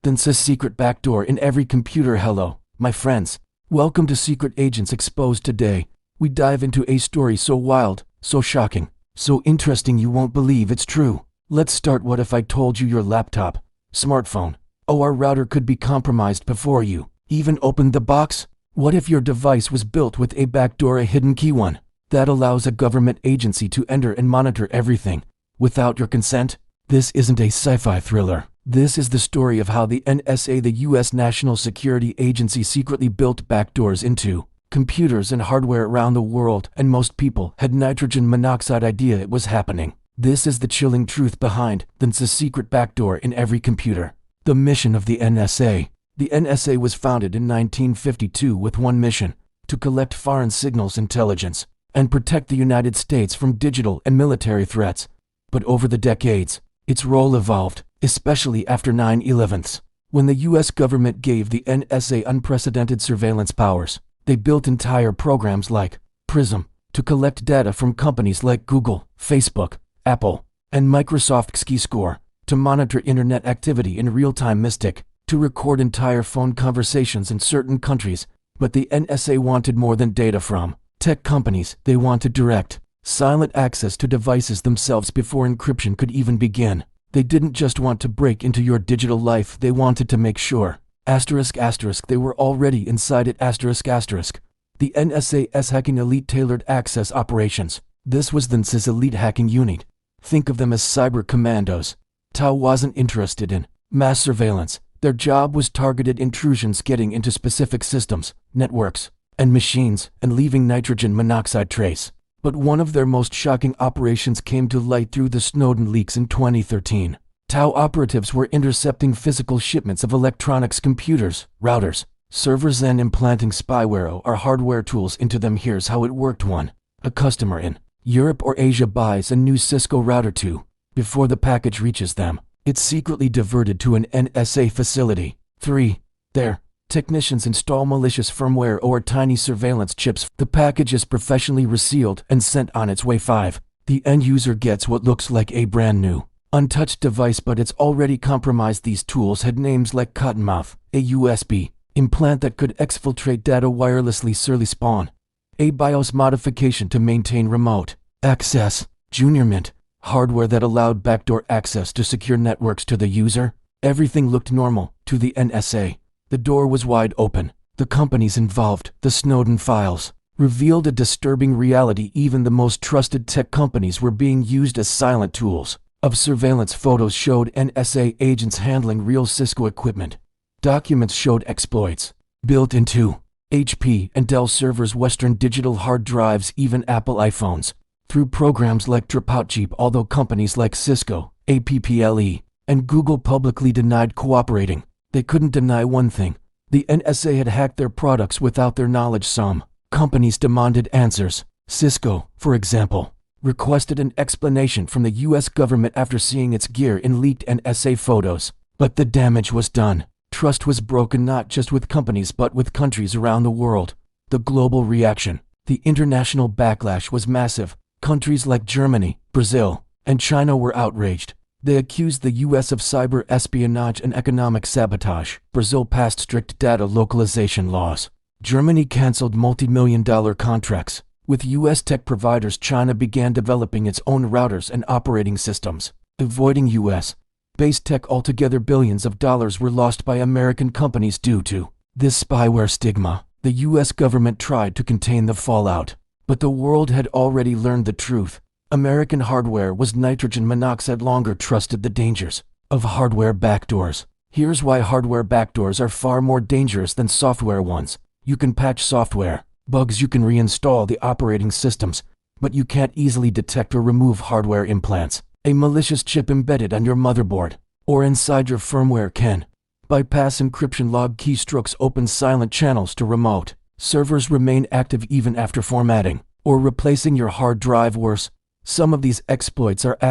Then says secret backdoor in every computer. Hello, my friends. Welcome to Secret Agents Exposed. Today, we dive into a story so wild, so shocking, so interesting you won't believe it's true. Let's start. What if I told you your laptop, smartphone, or router could be compromised before you even opened the box? What if your device was built with a backdoor, a hidden key one, that allows a government agency to enter and monitor everything without your consent? This isn't a sci-fi thriller. This is the story of how the NSA, the U.S. National Security Agency, secretly built backdoors into computers and hardware around the world, and most people had nitrogen monoxide idea it was happening. This is the chilling truth behind the secret backdoor in every computer. The mission of the NSA. The NSA was founded in 1952 with one mission: to collect foreign signals intelligence and protect the United States from digital and military threats. But over the decades, its role evolved, especially after 9/11, when the U.S. government gave the NSA unprecedented surveillance powers. They built entire programs like PRISM to collect data from companies like Google, Facebook, Apple, and Microsoft. Score to monitor internet activity in real time. Mystic to record entire phone conversations in certain countries. But the NSA wanted more than data from tech companies. They wanted direct, silent access to devices themselves before encryption could even begin. They didn't just want to break into your digital life, they wanted to make sure they were already inside it. The NSA's hacking elite tailored access operations. This was the NSA's elite hacking unit. Think of them as cyber commandos. Tao wasn't interested in mass surveillance. Their job was targeted intrusions, getting into specific systems, networks, and machines, and leaving nitrogen monoxide trace. But one of their most shocking operations came to light through the Snowden leaks in 2013. Tao operatives were intercepting physical shipments of electronics, computers, routers, servers, and implanting spyware or hardware tools into them. Here's how it worked. 1. A customer in Europe or Asia buys a new Cisco router. 2. Before the package reaches them, it's secretly diverted to an NSA facility. 3. Their technicians install malicious firmware or tiny surveillance chips. The package is professionally resealed and sent on its way. 5. The end user gets what looks like a brand new, untouched device, but it's already compromised. These tools had names like Cottonmouth, a USB implant that could exfiltrate data wirelessly, Surly Spawn, a BIOS modification to maintain remote access, Junior Mint, hardware that allowed backdoor access to secure networks to the user. Everything looked normal to the NSA. The door was wide open. The companies involved, the Snowden files, revealed a disturbing reality. Even the most trusted tech companies were being used as silent tools of surveillance. Photos showed NSA agents handling real Cisco equipment. Documents showed exploits built into HP and Dell servers, Western Digital hard drives, even Apple iPhones, through programs like Dropout. Although companies like Cisco, APPLE, and Google publicly denied cooperating, they couldn't deny one thing: the NSA had hacked their products without their knowledge. Some companies demanded answers. Cisco, for example, requested an explanation from the U.S. government after seeing its gear in leaked NSA photos. But the damage was done. Trust was broken, not just with companies but with countries around the world. The global reaction, the international backlash was massive. Countries like Germany, Brazil, and China were outraged. They accused the U.S. of cyber espionage and economic sabotage. Brazil passed strict data localization laws. Germany canceled multi-million-dollar contracts with U.S. tech providers. China began developing its own routers and operating systems, avoiding U.S.-based tech altogether. Billions of dollars were lost by American companies due to this spyware stigma. The U.S. government tried to contain the fallout, but the world had already learned the truth. American hardware was nitrogen monoxide. Longer trusted the dangers of hardware backdoors. Here's why hardware backdoors are far more dangerous than software ones. You can patch software bugs, you can reinstall the operating systems, but you can't easily detect or remove hardware implants. A malicious chip embedded on your motherboard or inside your firmware can bypass encryption. Log keystrokes open silent channels to remote servers, remain active even after formatting or replacing your hard drive. Worse, some of these exploits are ***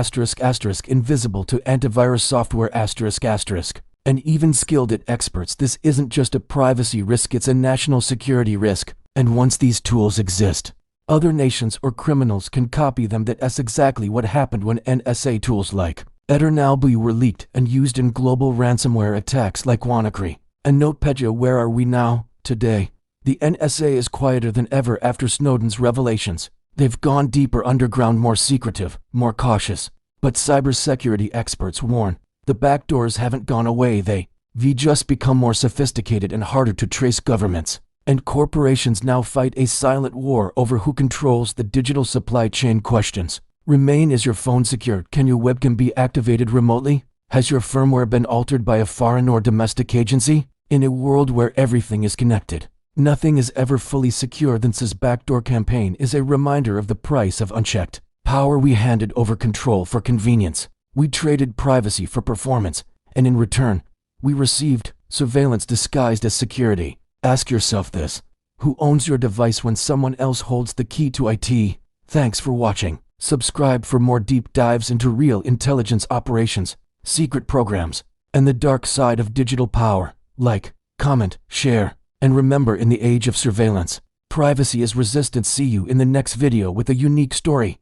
invisible to antivirus software ***, and even skilled experts. This isn't just a privacy risk, it's a national security risk. And once these tools exist, other nations or criminals can copy them. That's exactly what happened when NSA tools like Eternalby were leaked and used in global ransomware attacks like WannaCry and NotPetya. Where are we now? Today, the NSA is quieter than ever after Snowden's revelations. They've gone deeper underground, more secretive, more cautious. But cybersecurity experts warn, the backdoors haven't gone away. They've just become more sophisticated and harder to trace. Governments and corporations now fight a silent war over who controls the digital supply chain. Questions remain. Is your phone secure? Can your webcam be activated remotely? Has your firmware been altered by a foreign or domestic agency? In a world where everything is connected, nothing is ever fully secure. This backdoor campaign is a reminder of the price of unchecked power. We handed over control for convenience. We traded privacy for performance, and in return, we received surveillance disguised as security. Ask yourself this: who owns your device when someone else holds the key to IT? Thanks for watching. Subscribe for more deep dives into real intelligence operations, secret programs, and the dark side of digital power. Like, comment, share, and remember, in the age of surveillance, privacy is resistant. See you in the next video with a unique story.